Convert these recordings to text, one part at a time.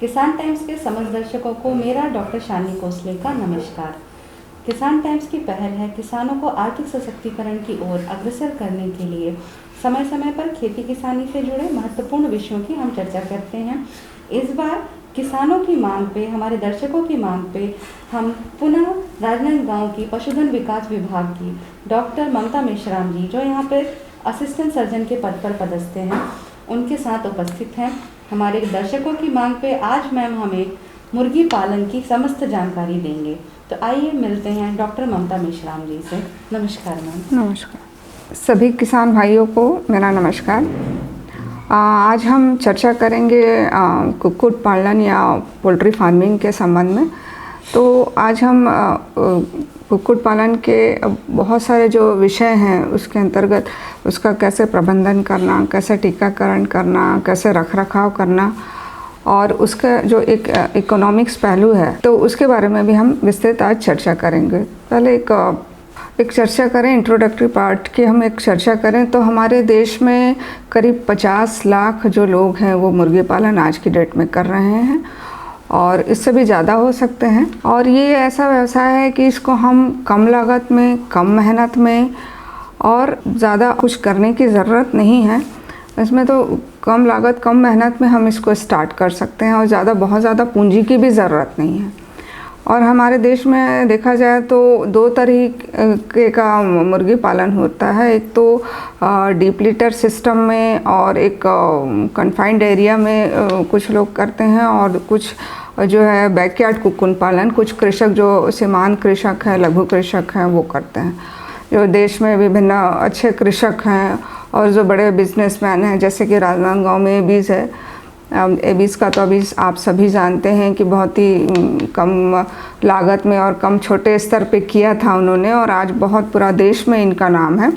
किसान टाइम्स के समस्त दर्शकों को मेरा डॉक्टर शालिनी कोसले का नमस्कार। किसान टाइम्स की पहल है किसानों को आर्थिक सशक्तिकरण की ओर अग्रसर करने के लिए समय समय पर खेती किसानी से जुड़े महत्वपूर्ण विषयों की हम चर्चा करते हैं। इस बार किसानों की मांग पे, हमारे दर्शकों की मांग पे हम पुनः राजनांदगांव की पशुधन विकास विभाग की डॉक्टर ममता मेश्राम जी, जो यहाँ पे असिस्टेंट सर्जन के पद पर पदस्थ हैं, उनके साथ उपस्थित हैं। हमारे दर्शकों की मांग पे आज मैम हमें मुर्गी पालन की समस्त जानकारी देंगे। तो आइए मिलते हैं डॉक्टर ममता मेश्राम जी से। नमस्कार मैम। नमस्कार सभी किसान भाइयों को मेरा नमस्कार। आज हम चर्चा करेंगे कुक्कुट पालन या पोल्ट्री फार्मिंग के संबंध में। तो आज हम कुक्कुट पालन के बहुत सारे जो विषय हैं उसके अंतर्गत उसका कैसे प्रबंधन करना, कैसे टीकाकरण करना, कैसे रखरखाव करना और उसका जो एक इकोनॉमिक्स पहलू है तो उसके बारे में भी हम विस्तृत आज चर्चा करेंगे। पहले एक चर्चा करें, इंट्रोडक्टरी पार्ट की हम एक चर्चा करें तो हमारे देश में करीब 50 लाख जो लोग हैं वो मुर्गी पालन आज की डेट में कर रहे हैं और इससे भी ज़्यादा हो सकते हैं। और ये ऐसा व्यवसाय है कि इसको हम कम लागत में, कम मेहनत में और ज़्यादा कुछ करने की ज़रूरत नहीं है। इसमें तो कम लागत कम मेहनत में हम इसको स्टार्ट कर सकते हैं और बहुत ज़्यादा पूंजी की भी ज़रूरत नहीं है। और हमारे देश में देखा जाए तो 2 तरीके का मुर्गी पालन होता है। एक तो डीप लिटर सिस्टम में और एक कन्फाइंड एरिया में कुछ लोग करते हैं और कुछ जो है बैकयार्ड कुक्कुट पालन कुछ कृषक जो सीमांत कृषक हैं, लघु कृषक हैं वो करते हैं। जो देश में विभिन्न अच्छे कृषक हैं और जो बड़े बिजनेसमैन हैं, जैसे कि राजनांदगांव में एबीज है। एबीज का तो अभी आप सभी जानते हैं कि बहुत ही कम लागत में और कम छोटे स्तर पे किया था उन्होंने और आज बहुत पूरा देश में इनका नाम है।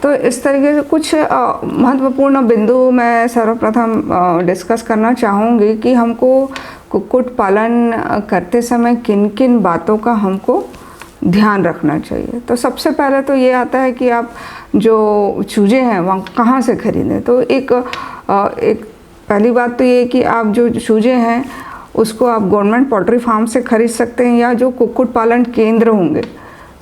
तो इस तरीके से कुछ महत्वपूर्ण बिंदु मैं सर्वप्रथम डिस्कस करना चाहूँगी कि हमको कुक्कुट पालन करते समय किन किन बातों का हमको ध्यान रखना चाहिए। तो सबसे पहले तो ये आता है कि आप जो चूजे हैं वहाँ कहाँ से खरीदें। तो एक पहली बात तो ये कि आप जो चूजे हैं उसको आप गवर्नमेंट पोल्ट्री फार्म से खरीद सकते हैं या जो कुक्कुट पालन केंद्र होंगे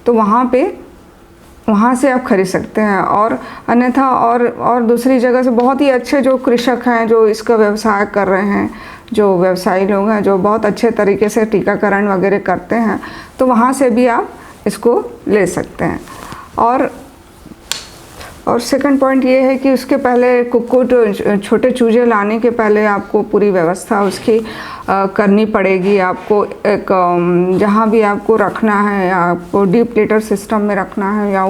तो वहाँ से आप खरीद सकते हैं। और अन्यथा और दूसरी जगह से बहुत ही अच्छे जो कृषक हैं जो इसका व्यवसाय कर रहे हैं, जो व्यवसायी लोग हैं जो बहुत अच्छे तरीके से टीकाकरण वगैरह करते हैं, तो वहाँ से भी आप इसको ले सकते हैं। और सेकंड पॉइंट ये है कि उसके पहले कुक्कुट छोटे चूजे लाने के पहले आपको पूरी व्यवस्था उसकी करनी पड़ेगी। आपको एक जहाँ भी आपको रखना है या आपको डीप लिटर सिस्टम में रखना है या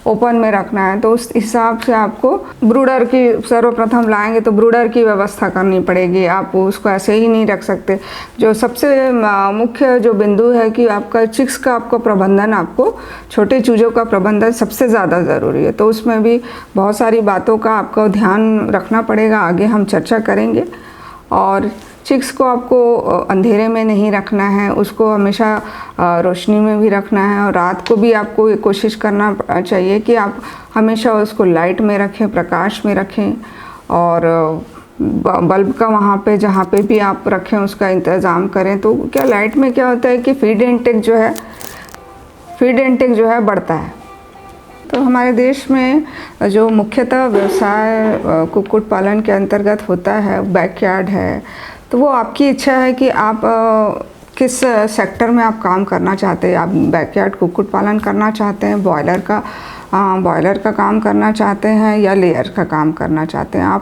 ओपन में रखना है तो उस हिसाब से आपको ब्रूडर की सर्वप्रथम लाएंगे तो ब्रूडर की व्यवस्था करनी पड़ेगी। आप उसको ऐसे ही नहीं रख सकते। जो सबसे मुख्य जो बिंदु है कि आपका चिक्स का आपका प्रबंधन, आपको छोटे चूजों का प्रबंधन सबसे ज़्यादा ज़रूरी है। तो उसमें भी बहुत सारी बातों का आपको ध्यान रखना पड़ेगा, आगे हम चर्चा करेंगे। और चिक्स को आपको अंधेरे में नहीं रखना है, उसको हमेशा रोशनी में भी रखना है और रात को भी आपको ये कोशिश करना चाहिए कि आप हमेशा उसको लाइट में रखें, प्रकाश में रखें और बल्ब का वहाँ पे जहाँ पे भी आप रखें उसका इंतज़ाम करें। तो क्या लाइट में क्या होता है कि फीड इनटेक जो है बढ़ता है। तो हमारे देश में जो मुख्यतः व्यवसाय कुक्कुट पालन के अंतर्गत होता है बैकयार्ड है, तो वो आपकी इच्छा है कि आप किस सेक्टर में आप काम करना चाहते हैं। आप बैकयार्ड कुक्कुट पालन करना चाहते हैं, बॉयलर का काम करना चाहते हैं या लेयर का काम करना चाहते हैं।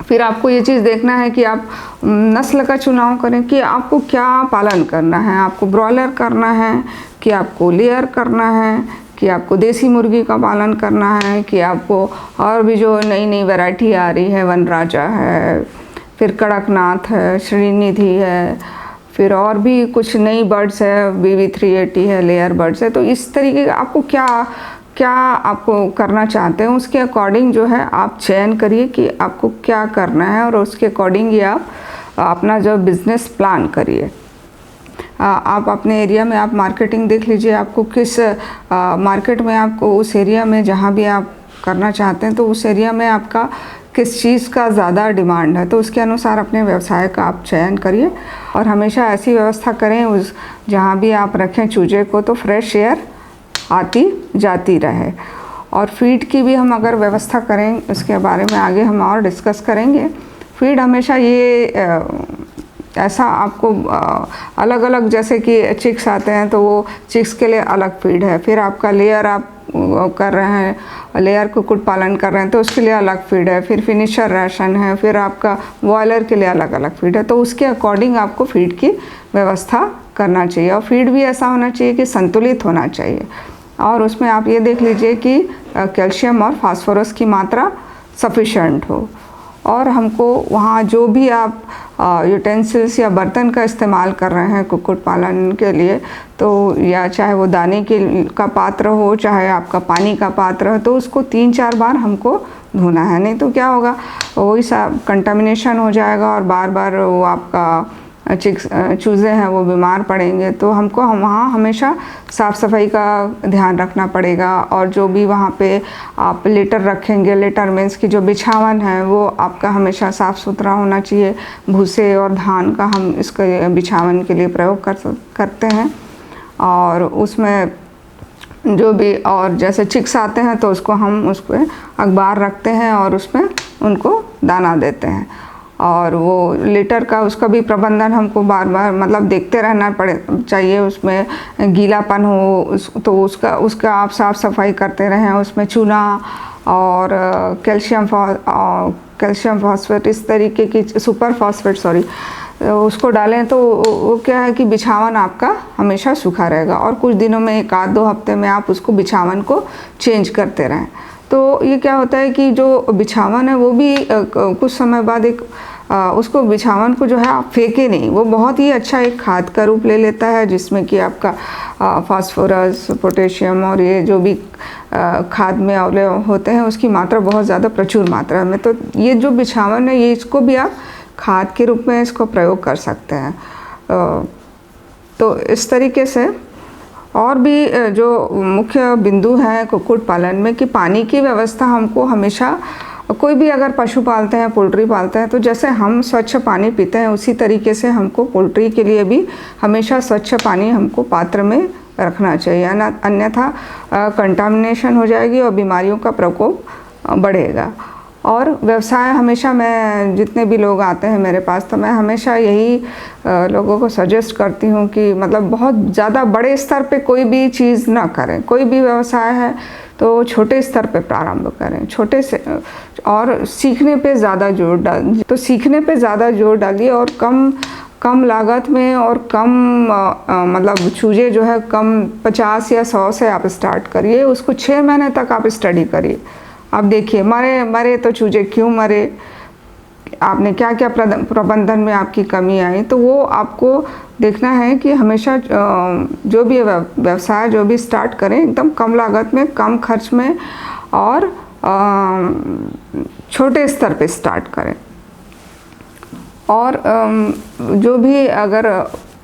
फिर आपको ये चीज़ देखना है कि आप नस्ल का चुनाव करें कि आपको क्या पालन करना है। आपको ब्रॉयलर करना है कि आपको लेयर करना है कि आपको देसी मुर्गी का पालन करना है कि आपको और भी जो नई वैरायटी आ रही है, वनराजा है, फिर कड़कनाथ है, श्रीनिधि है, फिर और भी कुछ नई बर्ड्स है, BB380 है, लेयर बर्ड्स है। तो इस तरीके का आपको क्या आपको करना चाहते हैं उसके अकॉर्डिंग जो है आप चयन करिए कि आपको क्या करना है और उसके अकॉर्डिंग ही आप अपना जो बिज़नेस प्लान करिए। आप अपने एरिया में आप मार्केटिंग देख लीजिए, आपको किस मार्केट में आपको उस एरिया में जहाँ भी आप करना चाहते हैं तो उस एरिया में आपका किस चीज़ का ज़्यादा डिमांड है, तो उसके अनुसार अपने व्यवसाय का आप चयन करिए। और हमेशा ऐसी व्यवस्था करें उस जहाँ भी आप रखें चूजे को तो फ्रेश एयर आती जाती रहे। और फीड की भी हम अगर व्यवस्था करें, उसके बारे में आगे हम और डिस्कस करेंगे। फीड हमेशा ये ऐसा आपको अलग अलग, जैसे कि चिक्स आते हैं तो वो चिक्स के लिए अलग फीड है, फिर आपका लेयर आप कर रहे हैं, लेयर कुक्कुट पालन कर रहे हैं तो उसके लिए अलग फीड है, फिर फिनिशर राशन है, फिर आपका बॉयलर के लिए अलग अलग फीड है। तो उसके अकॉर्डिंग आपको फीड की व्यवस्था करना चाहिए। और फीड भी ऐसा होना चाहिए कि संतुलित होना चाहिए, और उसमें आप ये देख लीजिए कि कैल्शियम और फास्फोरस की मात्रा सफिशेंट हो। और हमको वहाँ जो भी आप यूटेंसिल्स या बर्तन का इस्तेमाल कर रहे हैं कुक्कुट पालन के लिए, तो या चाहे वो दाने के का पात्र हो, चाहे आपका पानी का पात्र हो, तो उसको 3-4 बार हमको धोना है। नहीं तो क्या होगा, वही सब कंटामिनेशन हो जाएगा और बार बार वो आपका चूज़े हैं वो बीमार पड़ेंगे। तो हमको वहाँ हमेशा साफ़ सफाई का ध्यान रखना पड़ेगा। और जो भी वहाँ पे आप लेटर रखेंगे, लेटर मीन्स की जो बिछावन है वो आपका हमेशा साफ़ सुथरा होना चाहिए। भूसे और धान का हम इसके बिछावन के लिए प्रयोग करते हैं। और उसमें जो भी, और जैसे चिक्स आते हैं तो उसको हम उस पर अखबार रखते हैं और उसमें उनको दाना देते हैं। और वो लिटर का उसका भी प्रबंधन हमको बार बार मतलब देखते रहना चाहिए। उसमें गीलापन हो तो उसका आप साफ़ सफाई करते रहें। उसमें चूना और कैल्शियम फॉस्फेट, इस तरीके की सुपर फॉस्फेट उसको डालें तो वो क्या है कि बिछावन आपका हमेशा सूखा रहेगा। और कुछ दिनों में 1-2 हफ्ते में आप उसको बिछावन को चेंज करते रहें। तो ये क्या होता है कि जो बिछावन है वो भी कुछ समय बाद उसको बिछावन को जो है आप फेंके नहीं, वो बहुत ही अच्छा एक खाद का रूप ले लेता है, जिसमें कि आपका फास्फोरस, पोटेशियम और ये जो भी खाद में अवयव होते हैं उसकी मात्रा बहुत ज़्यादा प्रचुर मात्रा में। तो ये जो बिछावन है ये इसको भी आप खाद के रूप में इसको प्रयोग कर सकते हैं। तो इस तरीके से और भी जो मुख्य बिंदु हैं कुक्कुट पालन में कि पानी की व्यवस्था हमको हमेशा, कोई भी अगर पशु पालते हैं, पोल्ट्री पालते हैं, तो जैसे हम स्वच्छ पानी पीते हैं उसी तरीके से हमको पोल्ट्री के लिए भी हमेशा स्वच्छ पानी हमको पात्र में रखना चाहिए, अन्यथा कंटामिनेशन हो जाएगी और बीमारियों का प्रकोप बढ़ेगा। और व्यवसाय हमेशा, मैं जितने भी लोग आते हैं मेरे पास तो मैं हमेशा यही लोगों को सजेस्ट करती हूँ कि मतलब बहुत ज़्यादा बड़े स्तर पे कोई भी चीज़ ना करें। कोई भी व्यवसाय है तो छोटे स्तर पे प्रारंभ करें, छोटे से, और सीखने पे ज़्यादा जोर डालिए। तो सीखने पे ज़्यादा जोर डालिए और कम लागत में और कम मतलब चूजे जो है कम 50 या 100 से आप स्टार्ट करिए। उसको 6 महीने तक आप स्टडी करिए। आप देखिए मरे तो चूजे क्यों मरे, आपने क्या क्या प्रबंधन में आपकी कमी आई, तो वो आपको देखना है कि हमेशा जो भी व्यवसाय जो भी स्टार्ट करें एकदम कम लागत में, कम खर्च में और छोटे स्तर पे स्टार्ट करें। और जो भी अगर,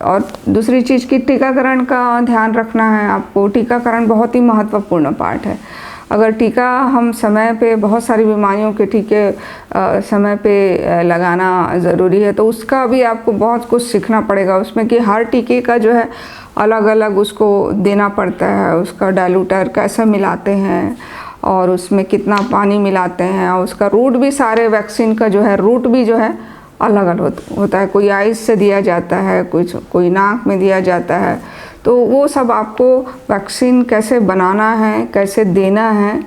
और दूसरी चीज़ की टीकाकरण का ध्यान रखना है आपको। टीकाकरण बहुत ही महत्वपूर्ण पार्ट है। अगर टीका हम समय पे, बहुत सारी बीमारियों के टीके समय पे लगाना ज़रूरी है, तो उसका भी आपको बहुत कुछ सीखना पड़ेगा उसमें कि हर टीके का जो है अलग अलग उसको देना पड़ता है। उसका डाइल्यूटर कैसे मिलाते हैं और उसमें कितना पानी मिलाते हैं, और उसका रूट भी, सारे वैक्सीन का जो है रूट भी जो है अलग अलग होता है। कोई आइस से दिया जाता है, कोई नाक में दिया जाता है। तो वो सब आपको वैक्सीन कैसे बनाना है, कैसे देना है,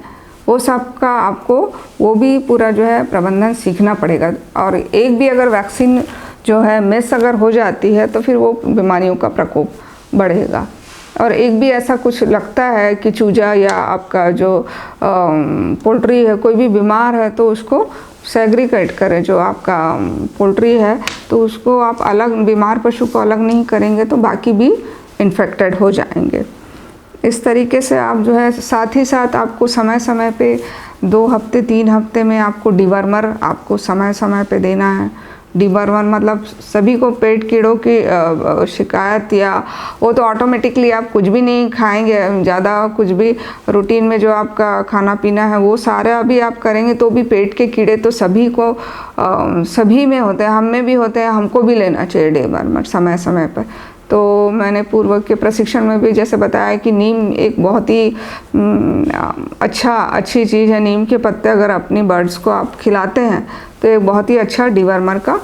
वो सब का आपको वो भी पूरा जो है प्रबंधन सीखना पड़ेगा। और एक भी अगर वैक्सीन जो है मिस अगर हो जाती है तो फिर वो बीमारियों का प्रकोप बढ़ेगा। और एक भी ऐसा कुछ लगता है कि चूजा या आपका जो पोल्ट्री है कोई भी बीमार है, तो उसको सेग्रीगेट करें। जो आपका पोल्ट्री है तो उसको आप अलग, बीमार पशु को अलग नहीं करेंगे तो बाकी भी इन्फेक्टेड हो जाएंगे। इस तरीके से आप जो है, साथ ही साथ आपको समय समय पे 2 हफ्ते 3 हफ्ते में आपको डिवर्मर आपको समय समय पे देना है। डीवर्मर मतलब सभी को पेट कीड़ों की शिकायत, या वो तो ऑटोमेटिकली आप कुछ भी नहीं खाएंगे, ज़्यादा कुछ भी रूटीन में जो आपका खाना पीना है वो सारा भी आप करेंगे तो भी पेट के कीड़े तो सभी को सभी में होते हैं, हम में भी होते हैं, हमको भी लेना चाहिए डीवर्मर समय समय पर। तो मैंने पूर्व के प्रशिक्षण में भी जैसे बताया कि नीम एक बहुत ही अच्छी चीज़ है। नीम के पत्ते अगर अपनी बर्ड्स को आप खिलाते हैं तो एक बहुत ही अच्छा डीवर्मर का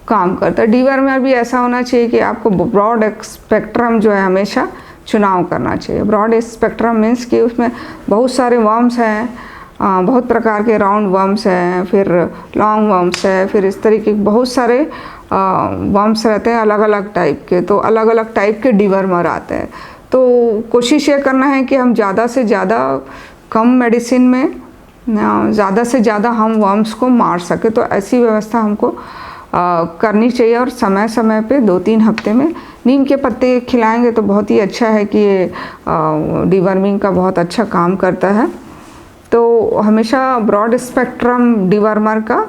काम करता है। डीवर्मर भी ऐसा होना चाहिए कि आपको ब्रॉड स्पेक्ट्रम जो है हमेशा चुनाव करना चाहिए। ब्रॉड स्पेक्ट्रम मीन्स कि उसमें बहुत सारे वर्म्स हैं, बहुत प्रकार के राउंड वर्म्स हैं, फिर लॉन्ग वर्म्स है, फिर इस तरीके के बहुत सारे वर्म्स रहते हैं अलग अलग टाइप के। तो अलग अलग टाइप के डीवर्मर आते हैं। तो कोशिश ये करना है कि हम ज़्यादा से ज़्यादा कम मेडिसिन में ज़्यादा से ज़्यादा हम वर्म्स को मार सके। तो ऐसी व्यवस्था हमको करनी चाहिए और समय समय पे 2-3 हफ्ते में नीम के पत्ते खिलाएंगे तो बहुत ही अच्छा है कि ये डीवर्मिंग का बहुत अच्छा काम करता है। तो हमेशा ब्रॉड स्पेक्ट्रम डीवर्मर का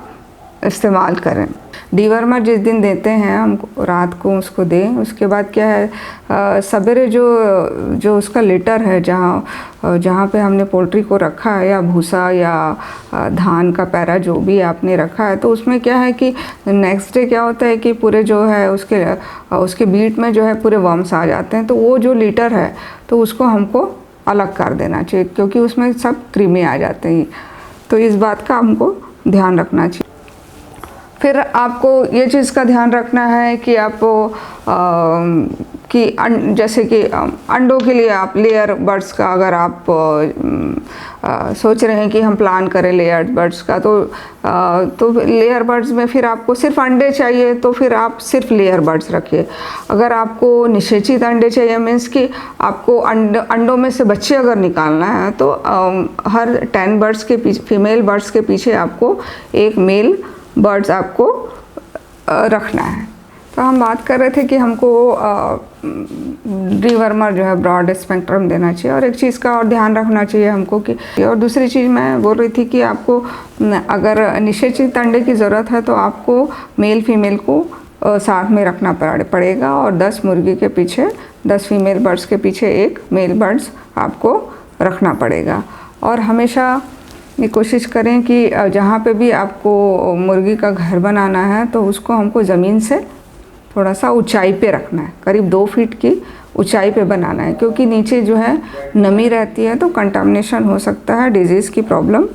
इस्तेमाल करें। डीवर्मर जिस दिन देते हैं हमको रात को उसको दें। उसके बाद क्या है, सवेरे जो उसका लिटर है जहाँ पे हमने पोल्ट्री को रखा है, या भूसा या धान का पैरा जो भी आपने रखा है, तो उसमें क्या है कि नेक्स्ट डे क्या होता है कि पूरे जो है उसके बीट में जो है पूरे वर्म्स आ जाते हैं। तो वो जो लिटर है तो उसको हमको अलग कर देना चाहिए, क्योंकि उसमें सब कृमि आ जाते हैं। तो इस बात का हमको ध्यान रखना चाहिए। फिर आपको ये चीज़ का ध्यान रखना है कि आपको जैसे कि अंडों के लिए आप लेयर बर्ड्स का अगर आप सोच रहे हैं कि हम प्लान करें लेयर बर्ड्स का, तो लेयर बर्ड्स में फिर आपको सिर्फ अंडे चाहिए तो फिर आप सिर्फ लेयर बर्ड्स रखिए। अगर आपको निषेचित अंडे चाहिए मीन्स कि आपको अंडों में से बच्चे अगर निकालना है तो हर 10 बर्ड्स के पीछे, फीमेल बर्ड्स के पीछे आपको एक मेल बर्ड्स आपको रखना है। तो हम बात कर रहे थे कि हमको डीवर्मर जो है ब्रॉड स्पेक्ट्रम देना चाहिए। और एक चीज़ का और ध्यान रखना चाहिए हमको कि, और दूसरी चीज़ मैं बोल रही थी कि आपको अगर निषेचित अंडे की ज़रूरत है तो आपको मेल फीमेल को साथ में रखना पड़ेगा, और 10 मुर्गी के पीछे 10 फीमेल बर्ड्स के पीछे एक मेल बर्ड्स आपको रखना पड़ेगा। और हमेशा ये कोशिश करें कि जहाँ पे भी आपको मुर्गी का घर बनाना है तो उसको हमको ज़मीन से थोड़ा सा ऊंचाई पे रखना है, करीब 2 फीट की ऊंचाई पे बनाना है, क्योंकि नीचे जो है नमी रहती है तो कंटामिनेशन हो सकता है, डिजीज़ की प्रॉब्लम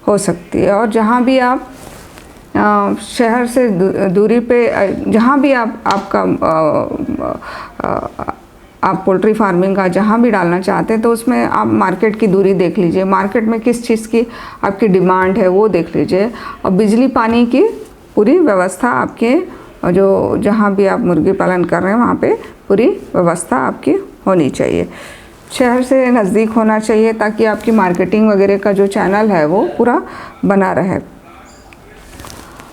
हो सकती है। और जहाँ भी आप शहर से दूरी पे जहाँ भी आप पोल्ट्री फार्मिंग का जहाँ भी डालना चाहते हैं तो उसमें आप मार्केट की दूरी देख लीजिए, मार्केट में किस चीज़ की आपकी डिमांड है वो देख लीजिए। और बिजली पानी की पूरी व्यवस्था आपके जहाँ भी आप मुर्गी पालन कर रहे हैं वहाँ पे पूरी व्यवस्था आपकी होनी चाहिए। शहर से नज़दीक होना चाहिए ताकि आपकी मार्केटिंग वगैरह का जो चैनल है वो पूरा बना रहे।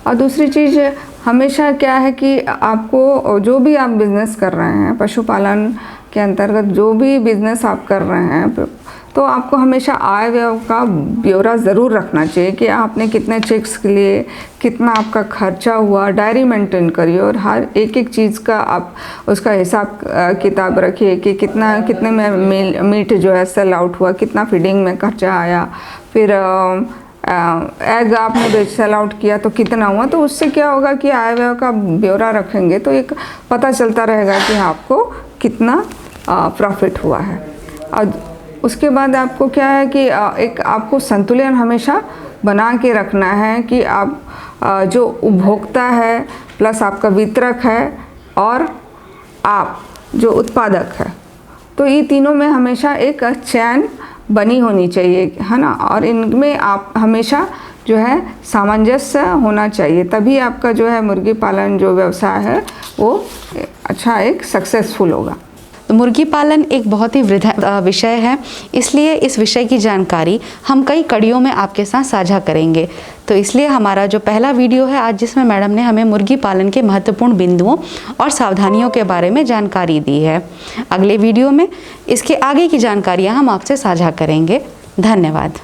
और दूसरी चीज़ हमेशा क्या है कि आपको जो भी आप बिज़नेस कर रहे हैं, पशुपालन के अंतर्गत जो भी बिज़नेस आप कर रहे हैं, तो आपको हमेशा आय व्यय का ब्यौरा ज़रूर रखना चाहिए कि आपने कितने चेक्स के लिए कितना आपका खर्चा हुआ, डायरी मेंटेन करिए और हर एक चीज़ का आप उसका हिसाब किताब रखिए कि कितने में मीट जो है सेल आउट हुआ, कितना फीडिंग में खर्चा आया, फिर एग आपने सेल आउट किया तो कितना हुआ। तो उससे क्या होगा कि आय व्यय का ब्यौरा रखेंगे तो एक पता चलता रहेगा कि आपको कितना प्रॉफिट हुआ है। और उसके बाद आपको क्या है कि एक आपको संतुलन हमेशा बना के रखना है कि आप जो उपभोक्ता है प्लस आपका वितरक है और आप जो उत्पादक है, तो ये तीनों में हमेशा एक चैन बनी होनी चाहिए, है ना। और इनमें आप हमेशा जो है सामंजस्य होना चाहिए, तभी आपका जो है मुर्गी पालन जो व्यवसाय है वो अच्छा एक सक्सेसफुल होगा। तो मुर्गी पालन एक बहुत ही वृहद विषय है, इसलिए इस विषय की जानकारी हम कई कड़ियों में आपके साथ साझा करेंगे। तो इसलिए हमारा जो पहला वीडियो है आज, जिसमें मैडम ने हमें मुर्गी पालन के महत्वपूर्ण बिंदुओं और सावधानियों के बारे में जानकारी दी है। अगले वीडियो में इसके आगे की जानकारियाँ हम आपसे साझा करेंगे। धन्यवाद।